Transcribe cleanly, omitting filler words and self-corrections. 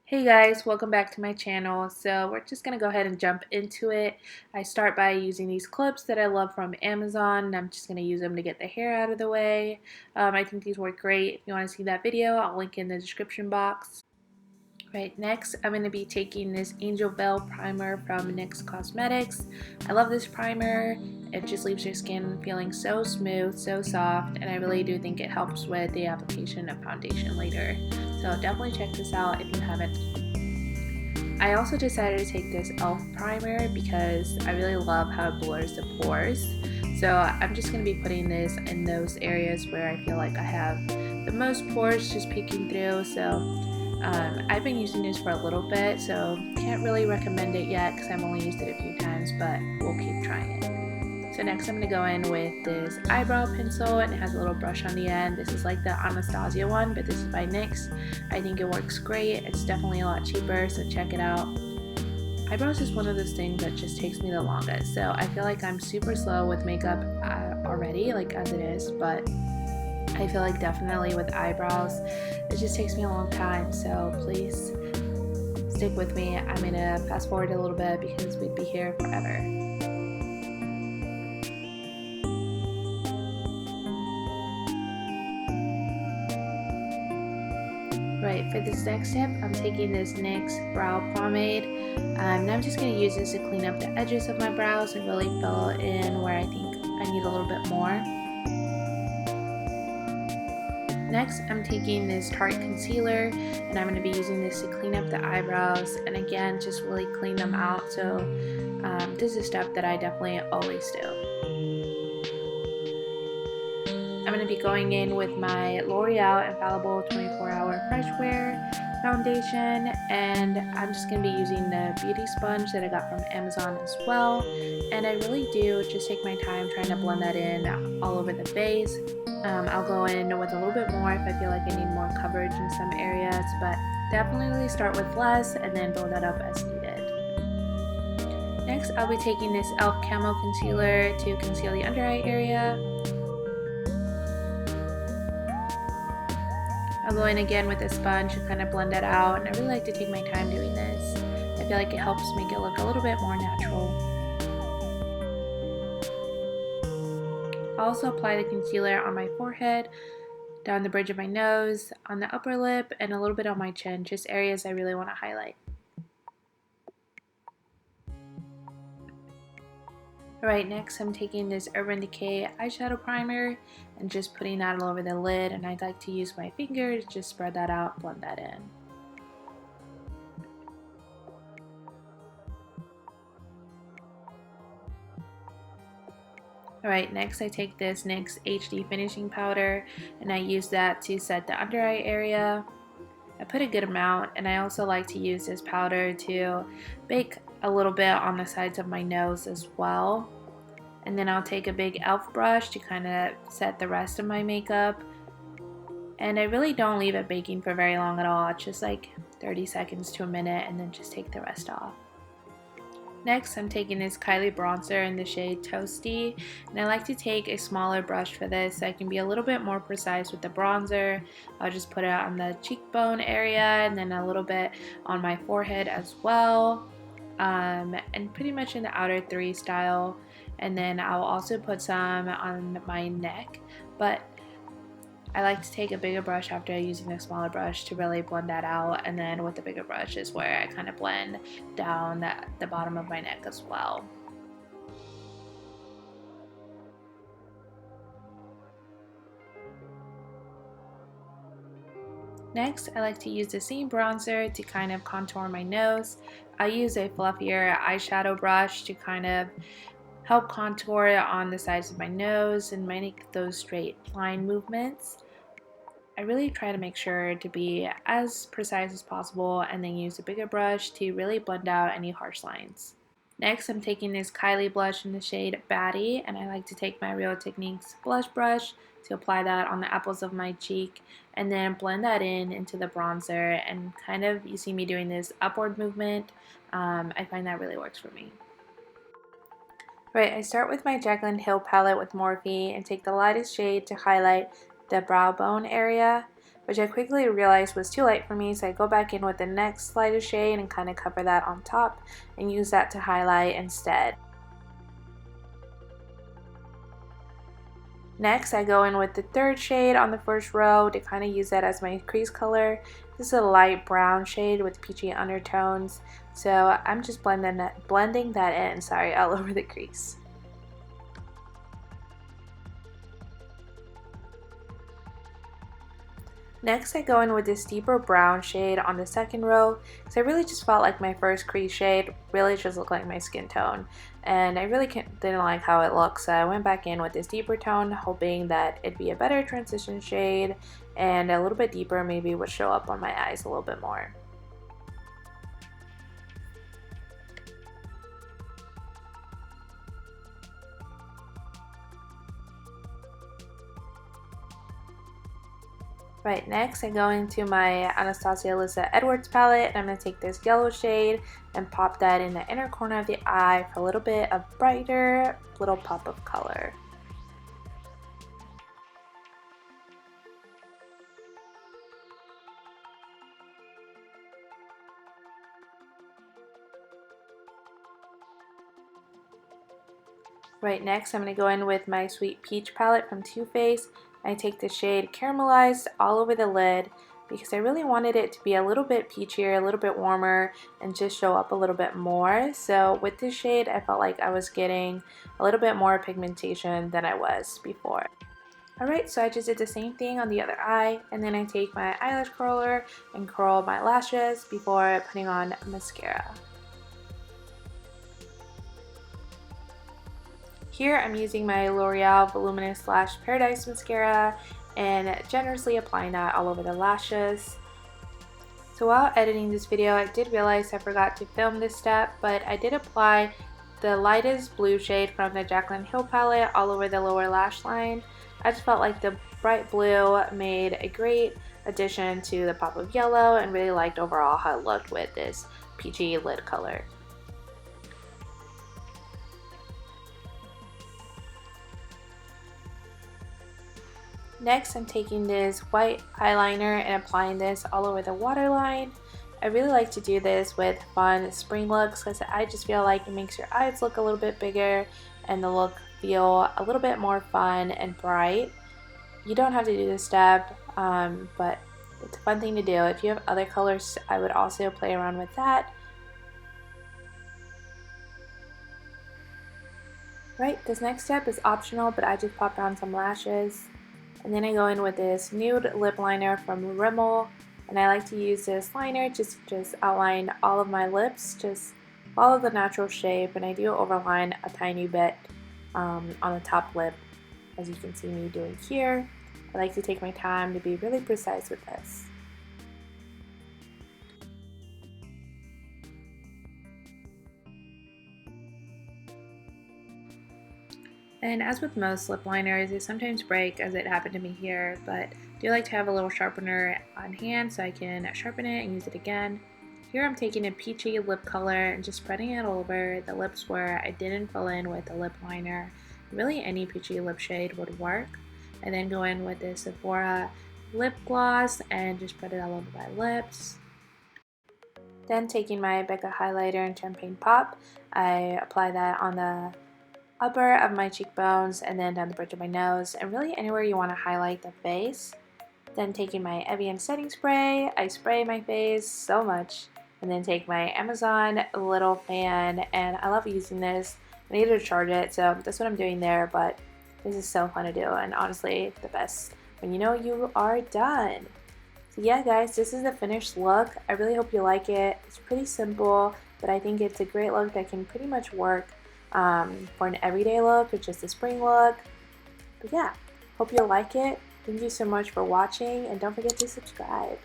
Hey guys, welcome back to my channel. So we're just going to go ahead and jump into it. I start by using these clips that I love from Amazon, and I'm just going to use them to get the hair out of the way. I think these work great. If you want to see that video, I'll link in the description box. Right, next I'm going to be taking this Angel Bell primer from NYX Cosmetics. I love this primer. It just leaves your skin feeling so smooth, so soft, and I really do think it helps with the application of foundation later. So definitely check this out if you haven't. I also decided to take this e.l.f. primer because I really love how it blurs the pores. So I'm just going to be putting this in those areas where I feel like I have the most pores just peeking through. So I've been using this for a little bit, so can't really recommend it yet because I've only used it a few times, but we'll keep trying it. So next I'm going to go in with this eyebrow pencil, and it has a little brush on the end. This is like the Anastasia one, but this is by NYX. I think it works great. It's definitely a lot cheaper, so check it out. Eyebrows is one of those things that just takes me the longest, so I feel like I'm super slow with makeup already, like as it is, but I feel like definitely with eyebrows, it just takes me a long time, so please stick with me. I'm going to fast forward a little bit because we'd be here forever. Right, for this next step, I'm taking this NYX brow pomade, and I'm just going to use this to clean up the edges of my brows and really fill in where I think I need a little bit more. Next, I'm taking this Tarte concealer, and I'm going to be using this to clean up the eyebrows, and again, just really clean them out. So this is a step that I definitely always do. I'm going to be going in with my L'Oreal Infallible 24-Hour Fresh Wear foundation, and I'm just going to be using the beauty sponge that I got from Amazon as well, and I really do just take my time trying to blend that in all over the face. I'll go in with a little bit more if I feel like I need more coverage in some areas, but definitely start with less and then build that up as needed. Next, I'll be taking this e.l.f. Camo Concealer to conceal the under eye area. I'll go in again with a sponge to kind of blend that out, and I really like to take my time doing this. I feel like it helps make it look a little bit more natural. I'll also apply the concealer on my forehead, down the bridge of my nose, on the upper lip, and a little bit on my chin, just areas I really want to highlight. Alright, next I'm taking this Urban Decay eyeshadow primer and just putting that all over the lid, and I like to use my finger to just spread that out, blend that in. Alright, next I take this NYX HD Finishing Powder, and I use that to set the under eye area. I put a good amount, and I also like to use this powder to bake a little bit on the sides of my nose as well. And then I'll take a big e.l.f. brush to kind of set the rest of my makeup. And I really don't leave it baking for very long at all. It's just like 30 seconds to a minute, and then just take the rest off. Next, I'm taking this Kylie bronzer in the shade Toasty, and I like to take a smaller brush for this so I can be a little bit more precise with the bronzer. I'll just put it on the cheekbone area and then a little bit on my forehead as well, and pretty much in the outer three style. And then I'll also put some on my neck, but I like to take a bigger brush after using the smaller brush to really blend that out, and then with the bigger brush is where I kind of blend down the bottom of my neck as well. Next, I like to use the same bronzer to kind of contour my nose. I use a fluffier eyeshadow brush to kind of help contour on the sides of my nose and make those straight line movements. I really try to make sure to be as precise as possible, and then use a bigger brush to really blend out any harsh lines. Next, I'm taking this Kylie blush in the shade Baddie, and I like to take my Real Techniques blush brush to apply that on the apples of my cheek, and then blend that in into the bronzer, and kind of, you see me doing this upward movement. I find that really works for me. Right, I start with my Jaclyn Hill palette with Morphe and take the lightest shade to highlight the brow bone area. which I quickly realized was too light for me, so I go back in with the next lightest shade and kind of cover that on top and use that to highlight instead. Next, I go in with the third shade on the first row to kind of use that as my crease color. This is a light brown shade with peachy undertones, so I'm just blending that in, all over the crease. Next, I go in with this deeper brown shade on the second row because I really just felt like my first crease shade really just looked like my skin tone, and I really didn't like how it looked, so I went back in with this deeper tone hoping that it'd be a better transition shade and a little bit deeper maybe would show up on my eyes a little bit more. Right, next I go into my Anastasia Alyssa Edwards palette, and I'm going to take this yellow shade and pop that in the inner corner of the eye for a little bit of brighter little pop of color. Right, next I'm going to go in with my Sweet Peach palette from Too Faced. I take the shade Caramelized all over the lid because I really wanted it to be a little bit peachier, a little bit warmer, and just show up a little bit more. So with this shade, I felt like I was getting a little bit more pigmentation than I was before. Alright, so I just did the same thing on the other eye, and then I take my eyelash curler and curl my lashes before putting on mascara. Here I'm using my L'Oreal Voluminous Lash Paradise Mascara and generously applying that all over the lashes. So while editing this video, I did realize I forgot to film this step, but I did apply the lightest blue shade from the Jaclyn Hill palette all over the lower lash line. I just felt like the bright blue made a great addition to the pop of yellow and really liked overall how it looked with this peachy lid color. Next, I'm taking this white eyeliner and applying this all over the waterline. I really like to do this with fun spring looks because I just feel like it makes your eyes look a little bit bigger and the look feel a little bit more fun and bright. You don't have to do this step, but it's a fun thing to do. If you have other colors, I would also play around with that. Right, this next step is optional, but I just popped on some lashes. And then I go in with this nude lip liner from Rimmel, and I like to use this liner just outline all of my lips, just follow the natural shape, and I do overline a tiny bit on the top lip, as you can see me doing here. I like to take my time to be really precise with this. And as with most lip liners, they sometimes break, as it happened to me here, but I do like to have a little sharpener on hand so I can sharpen it and use it again. Here I'm taking a peachy lip color and just spreading it over the lips where I didn't fill in with the lip liner. Really any peachy lip shade would work. And then go in with this Sephora lip gloss and just spread it all over my lips. Then taking my Becca highlighter and Champagne Pop, I apply that on the upper of my cheekbones and then down the bridge of my nose and really anywhere you want to highlight the face. Then taking my Evian setting spray, I spray my face so much, and then take my Amazon little fan, and I love using this. I need to charge it, so that's what I'm doing there, but this is so fun to do and honestly the best when you know you are done. So yeah guys, this is the finished look. I really hope you like it. It's pretty simple, but I think it's a great look that can pretty much work for an everyday look or just a spring look. But yeah, hope you like it. Thank you so much for watching, and don't forget to subscribe.